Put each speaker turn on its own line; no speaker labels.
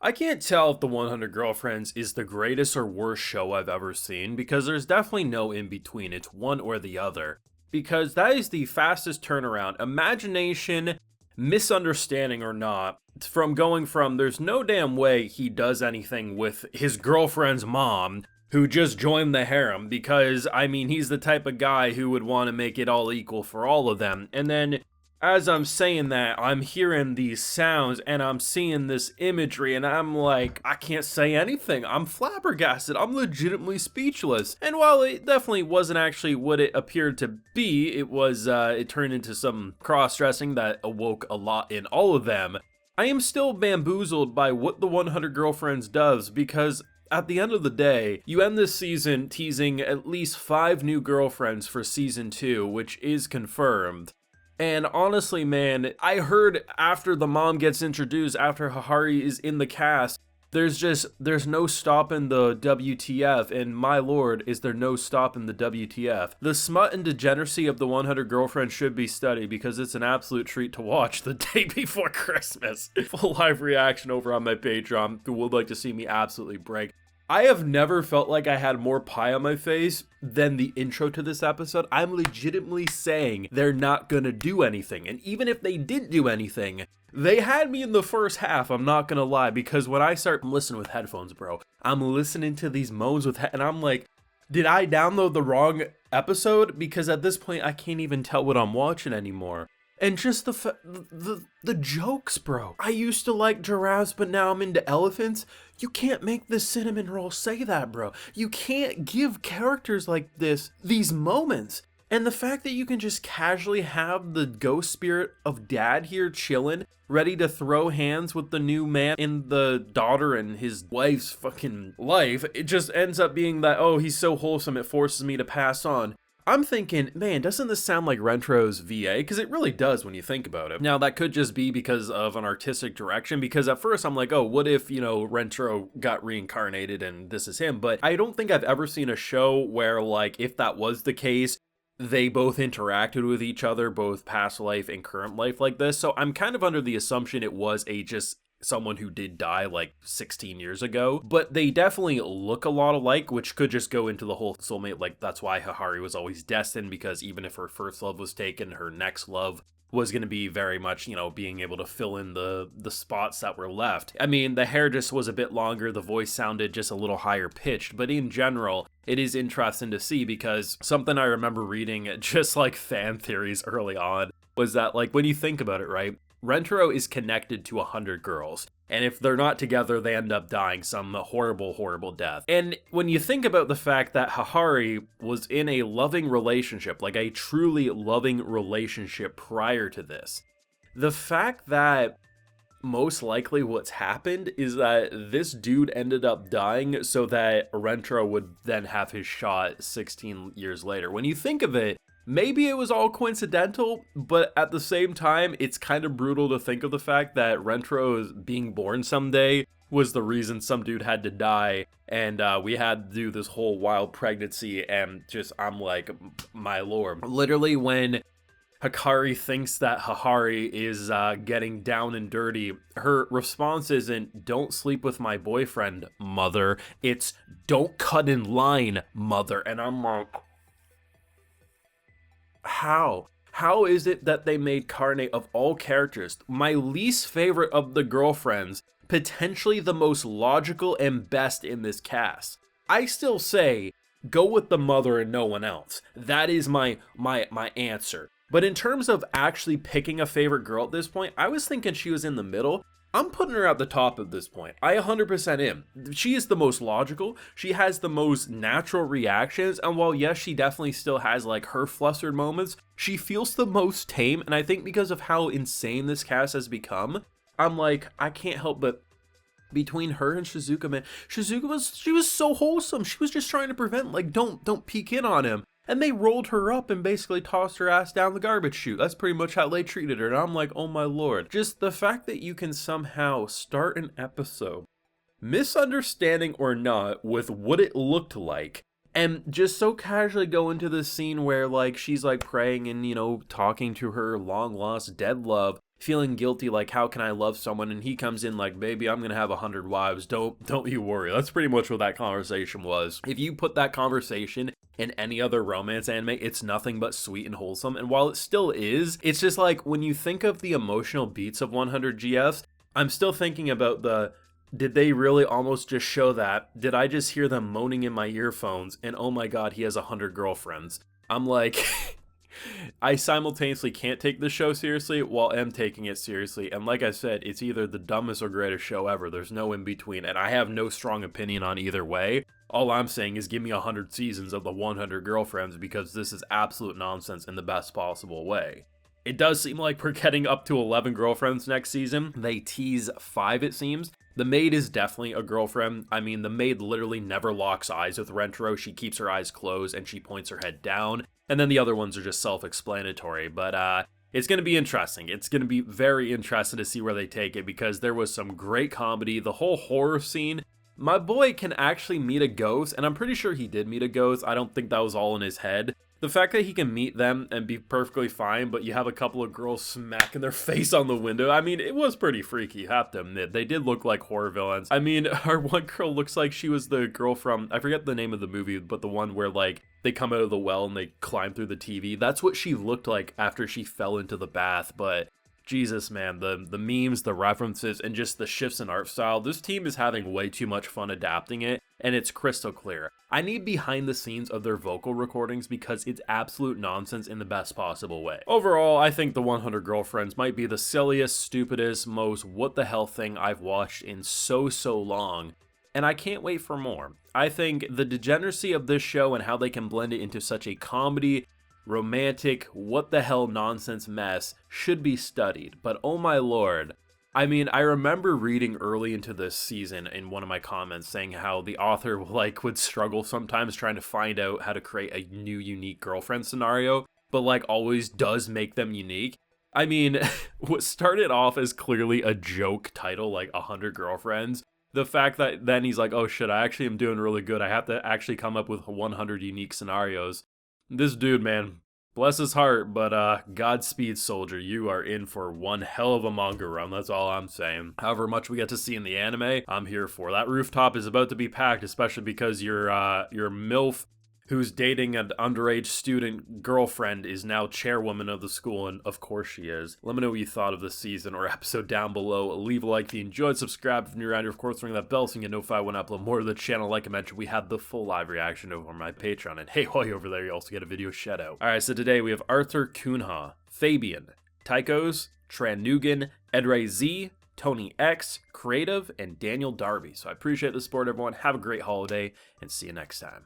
I can't tell if The 100 Girlfriends is the greatest or worst show I've ever seen because there's definitely no in between. It's one or the other. Because that is the fastest turnaround, imagination, misunderstanding or not, from going from there's no damn way he does anything with his girlfriend's mom who just joined the harem because, I mean, he's the type of guy who would want to make it all equal for all of them. And then as I'm saying that, I'm hearing these sounds and I'm seeing this imagery and I'm like, I can't say anything. I'm flabbergasted. I'm legitimately speechless. And while it definitely wasn't actually what it appeared to be, it turned into some cross-dressing that awoke a lot in all of them. I am still bamboozled by what the 100 Girlfriends does because at the end of the day, you end this season teasing at least 5 new girlfriends for season 2, which is confirmed. And honestly, man, I heard after the mom gets introduced, after Hahari is in the cast, there's no stopping the WTF, and my lord, is there no stopping the WTF. The smut and degeneracy of the 100 Girlfriends should be studied because it's an absolute treat to watch the day before Christmas. Full live reaction over on my Patreon who would like to see me absolutely break. I have never felt like I had more pie on my face than the intro to this episode. I'm legitimately saying they're not gonna do anything. And even if they didn't do anything, they had me in the first half, I'm not gonna lie, because when I start listening with headphones, bro, I'm listening to these moans and I'm like, did I download the wrong episode? Because at this point, I can't even tell what I'm watching anymore. And just the jokes, bro. I used to like giraffes, but now I'm into elephants. You can't make this cinnamon roll say that, bro. You can't give characters like this these moments. And the fact that you can just casually have the ghost spirit of dad here chilling, ready to throw hands with the new man in the daughter and his wife's fucking life, it just ends up being that, oh, he's so wholesome, it forces me to pass on. I'm thinking, man, doesn't this sound like Rentro's VA? Because it really does when you think about it. Now, that could just be because of an artistic direction, because at first I'm like, oh, what if, Rentro got reincarnated and this is him? But I don't think I've ever seen a show where, like, if that was the case, they both interacted with each other, both past life and current life like this. So I'm kind of under the assumption it was just someone who did die like 16 years ago, but they definitely look a lot alike, which could just go into the whole soulmate. Like, that's why Hahari was always destined, because even if her first love was taken, her next love was going to be very much, being able to fill in the spots that were left. I mean, the hair just was a bit longer, the voice sounded just a little higher pitched, but in general, it is interesting to see, because something I remember reading, just like fan theories early on, was that, like, when you think about it, right, Rentro is connected to 100 girls, and if they're not together, they end up dying some horrible, horrible death. And when you think about the fact that Hahari was in a loving relationship, like a truly loving relationship prior to this, the fact that most likely what's happened is that this dude ended up dying so that Rentro would then have his shot 16 years later. When you think of it, maybe it was all coincidental, but at the same time, it's kind of brutal to think of the fact that Rentro being born someday was the reason some dude had to die, and we had to do this whole wild pregnancy, and just, I'm like, my lord. Literally, when Hikari thinks that Hahari is getting down and dirty, her response isn't, don't sleep with my boyfriend, mother. It's, don't cut in line, mother. And I'm like, how? How is it that they made Carne, of all characters, my least favorite of the girlfriends, potentially the most logical and best in this cast? I still say, go with the mother and no one else. That is my answer. But in terms of actually picking a favorite girl at this point, I was thinking she was in the middle. I'm putting her at the top at this point. I 100% am. She is the most logical. She has the most natural reactions. And while yes, she definitely still has like her flustered moments, she feels the most tame. And I think because of how insane this cast has become, I'm like, I can't help but between her and Shizuka, man, she was so wholesome. She was just trying to prevent, like, don't peek in on him. And they rolled her up and basically tossed her ass down the garbage chute. That's pretty much how they treated her. And I'm like, oh my lord. Just the fact that you can somehow start an episode, misunderstanding or not, with what it looked like, and just so casually go into this scene where, like, she's like praying and, talking to her long lost dead love, feeling guilty, like, how can I love someone? And he comes in like, baby, I'm gonna have 100 wives. Don't you worry. That's pretty much what that conversation was. If you put that conversation in any other romance anime, it's nothing but sweet and wholesome. And while it still is, it's just like, when you think of the emotional beats of 100 GFs, I'm still thinking about did they really almost just show that? Did I just hear them moaning in my earphones? And oh my god, he has 100 girlfriends. I'm like, I simultaneously can't take this show seriously while am taking it seriously. And like I said, it's either the dumbest or greatest show ever. There's no in between. And I have no strong opinion on either way. All I'm saying is give me 100 seasons of the 100 girlfriends, because this is absolute nonsense in the best possible way. It does seem like we're getting up to 11 girlfriends next season. They tease 5, it seems. The maid is definitely a girlfriend. I mean, the maid literally never locks eyes with Rentaro. She keeps her eyes closed and she points her head down. And then the other ones are just self-explanatory. But it's going to be interesting. It's going to be very interesting to see where they take it, because there was some great comedy. The whole horror scene. My boy can actually meet a ghost, and I'm pretty sure he did meet a ghost. I don't think that was all in his head. The fact that he can meet them and be perfectly fine, but you have a couple of girls smacking their face on the window. I mean, it was pretty freaky, you have to admit. They did look like horror villains. I mean, our one girl looks like she was the girl from, I forget the name of the movie, but the one where, like, they come out of the well and they climb through the TV. That's what she looked like after she fell into the bath. But Jesus, man, the memes, the references, and just the shifts in art style, this team is having way too much fun adapting it, and it's crystal clear. I need behind the scenes of their vocal recordings, because it's absolute nonsense in the best possible way. Overall, I think the 100 Girlfriends might be the silliest, stupidest, most what the hell thing I've watched in so long, and I can't wait for more. I think the degeneracy of this show and how they can blend it into such a comedy, romantic, what the hell nonsense mess should be studied. But oh my lord, I mean, I remember reading early into this season in one of my comments saying how the author would struggle sometimes trying to find out how to create a new unique girlfriend scenario, but like always does make them unique. I mean, what started off as clearly a joke title like 100 Girlfriends, the fact that then he's like, oh shit, I actually am doing really good. I have to actually come up with 100 unique scenarios. This dude, man, bless his heart, but Godspeed, soldier. You are in for one hell of a manga run, that's all I'm saying. However much we get to see in the anime, I'm here for. That rooftop is about to be packed, especially because your MILF who's dating an underage student girlfriend is now chairwoman of the school, and of course she is. Let me know what you thought of this season or episode down below. Leave a like if you enjoyed, subscribe if you're new around here, of course ring that bell so you get notified when I upload more to the channel. Like I mentioned, we have the full live reaction over on my Patreon, and hey, while you're over there, you also get a video shout out. Alright, so today we have Arthur Kunha, Fabian, Tychos, Tranugan, Edray Z, Tony X, Creative, and Daniel Darby. So I appreciate the support, everyone. Have a great holiday, and see you next time.